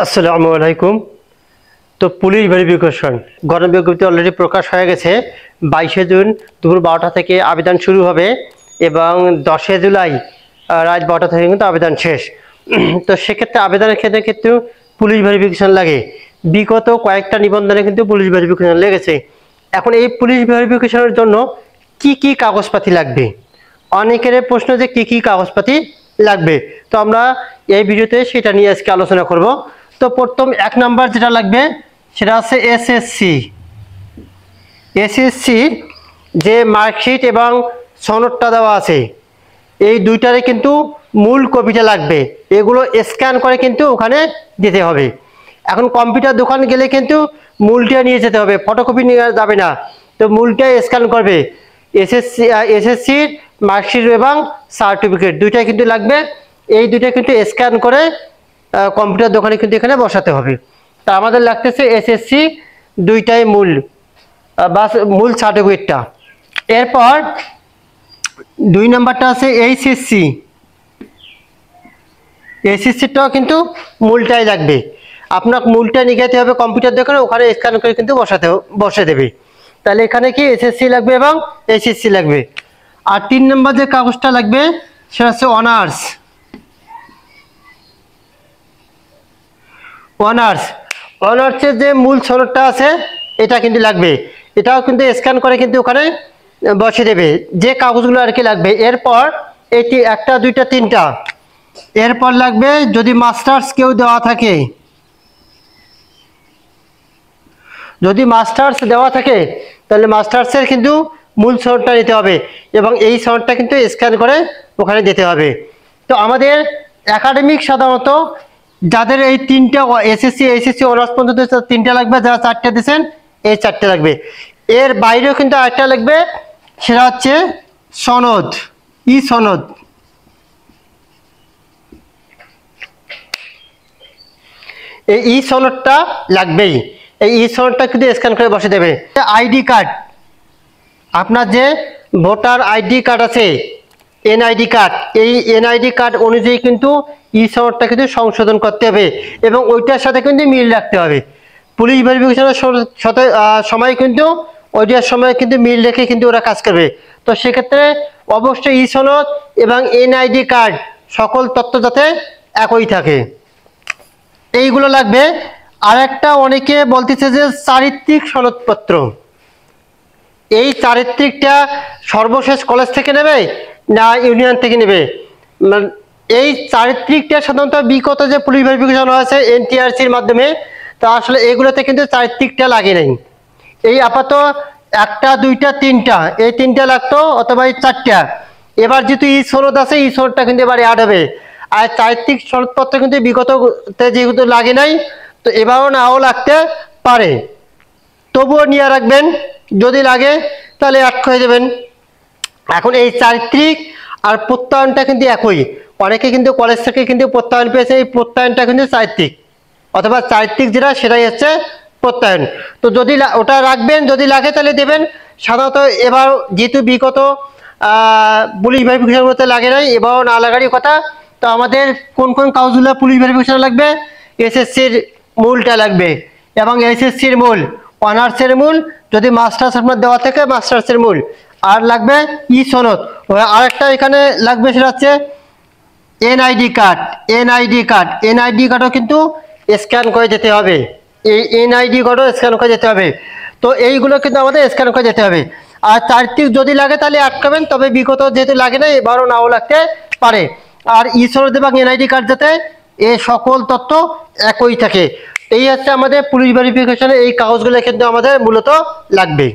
আসসালামু আলাইকুম। তো পুলিশ ভেরিফিকেশন গণবিজ্ঞপ্তি অলরেডি প্রকাশ হয়ে গেছে। 22শে জুন দুপুর 12টা থেকে আবেদন শুরু হবে এবং 10শে জুলাই রাত 12টা থেকে কিন্তু আবেদন শেষ। তো সেক্ষেত্রে আবেদনের ক্ষেত্রে কিন্তু পুলিশ ভেরিফিকেশন লাগে। বিগত কয়েকটা নিবন্ধনে কিন্তু পুলিশ ভেরিফিকেশন লেগেছে। এখন এই পুলিশ ভেরিফিকেশনের জন্য কি কি কাগজপাতি লাগবে, অনেকের প্রশ্ন যে কি কি কাগজপাতি লাগবে, তো আমরা এই ভিডিওতে সেটা নিয়ে আজকে আলোচনা করব। তো প্রথম 1 নাম্বার যেটা লাগবে সেটা আছে এসএসসি যে মার্কশিট এবং সনদটা দেওয়া আছে, এই দুইটারে কিন্তু মূল কপিটা লাগবে। এগুলো স্ক্যান করে কিন্তু ওখানে দিতে হবে। এখন কম্পিউটার দোকান গেলে কিন্তু মূলটা নিয়ে যেতে হবে, ফটোকপি নিয়ে যাবে না। তো মূলটা স্ক্যান করবে। এসএসসির মার্কশিট এবং সার্টিফিকেট দুইটাই কিন্তু লাগবে। এই দুইটা কিন্তু স্ক্যান করে কম্পিউটার দোকানে কিন্তু এখানে বসাতে হবে। তা আমাদের লাগতেছে এসএসসি দুইটাই বা মূল সার্টিফিকেটটা। এরপর 2 নাম্বারটা আছে এইচএসসিটাও কিন্তু মূলটাই লাগবে। আপনার মূলটা নিয়ে যেতে হবে কম্পিউটার দোকানে, ওখানে স্ক্যান করে কিন্তু বসে দেবে। তাহলে এখানে কি এসএসসি লাগবে এবং এইচএসসি লাগবে। আর 3 নাম্বার যে কাগজটা লাগবে সেটা হচ্ছে অনার্সের যে মূল সনদটা আছে এটা কিন্তু লাগবে। এটাও কিন্তু স্ক্যান করে কিন্তু ওখানে বসে দেবে, যে কাগজগুলো আর কি লাগবে। এরপর এটি 1টা 2টা 3টা। এরপর লাগবে যদি মাস্টার্স কেউ দেওয়া থাকে, যদি মাস্টার্স দেওয়া থাকে তাহলে মাস্টার্সের কিন্তু মূল সনদটা নিতে হবে এবং এই সনদটা কিন্তু স্ক্যান করে ওখানে দিতে হবে। তো আমাদের একাডেমিক সাধারণত যাদের এই 3টা এসএসসি এইচএসসি অনার্স পর্যন্ত 3টা লাগবে, যারা 4টে দিয়েছেন এই 4টে লাগবে। এর বাইরেও কিন্তু আরেকটা লাগবে, সেটা হচ্ছে সনদ, সনদ। এই সনদটা লাগবেই। এই সনদটা কিন্তু স্ক্যান করে বসে দেবে। আইডি কার্ড, আপনার যে ভোটার আইডি কার্ড আছে, এনআইডি কার্ড, এই এনআইডি কার্ড অনুযায়ী কিন্তু সনদটা কিন্তু সংশোধন করতে হবে এবং ওইটার সাথে কিন্তু মিল রাখতে হবে। পুলিশ ভেরিফিকেশনের সাথে সময় কিন্তু ওইটার সময় কিন্তু মিল রেখে কিন্তু ওরা কাজ করবে। তো সেক্ষেত্রে অবশ্যই সনদ এবং এনআইডি কার্ড সকল তথ্য যাতে একই থাকে, এইগুলো লাগবে। আরেকটা অনেকে বলতেছে যে চারিত্রিক সনদপত্র, এই চারিত্রিকটা সর্বশেষ কলেজ থেকে নেবে না ইউনিয়ন থেকে নেবে। এই চারিত্রিকটা সাধারণত বিগত যে পুলিশ ভেরিফিকেশন হয়েছে এনটিআরসির মাধ্যমে, তা আসলে এগুলোতে কিন্তু চারিত্রিকটা লাগে নাই। এই আপাতত 1টা 2টা 3টা, এই 3টা লাগতো অথবা এই 4টা। এবার যেহেতু সনদ আছে, সনদটা কিন্তু এবার অ্যাড হবে। আর চারিত্রিক সনদপত্র কিন্তু বিগততে যেহেতু লাগে নাই, তো এবারও নাও লাগতে পারে, তবুও নিয়ে রাখবেন। যদি লাগে তাহলে অ্যাড করে দেবেন। এখন এই চারিত্রিক আর প্রত্যয়নটা কিন্তু একই। অনেকে কিন্তু কলেজ থেকে কিন্তু প্রত্যয়ন পেয়েছে, এই প্রত্যয়নটা কিন্তু চারিত্রিক অথবা চারিত্রিক যেটা সেটাই হচ্ছে প্রত্যয়ন। তো যদি ওটা রাখবেন, যদি লাগে তাহলে দেবেন। সাধারণত এবার যেহেতু বিগত পুলিশ ভেরিফিকেশন করতে লাগে নাই, এবারও না লাগারই কথা। তো আমাদের কোন কোন কাগজগুলো পুলিশ ভেরিফিকেশন লাগবে? এসএসসির মূলটা লাগবে এবং এইচএসসির মূল, অনার্সের মূল, যদি মাস্টার্স আপনার দেওয়া থাকে মাস্টার্সের মূল, আর লাগবে সনদ। আরেকটা এখানে লাগবে সেটা হচ্ছে এনআইডি কার্ডও কিন্তু স্ক্যান করে যেতে হবে। এই এনআইডি কার্ডও স্ক্যান করে যেতে হবে। তো এইগুলো কিন্তু আমাদের স্ক্যান করে যেতে হবে। আর চারিত্রিক যদি লাগে তাহলে আটকাবেন, তবে বিগত যেহেতু লাগে না এবারও নাও লাগতে পারে। আর সনদ এবং এনআইডি কার্ড যাতে এই সকল তথ্য একই থাকে। এই হচ্ছে আমাদের পুলিশ ভেরিফিকেশনে এই কাগজগুলো কিন্তু আমাদের মূলত লাগবে।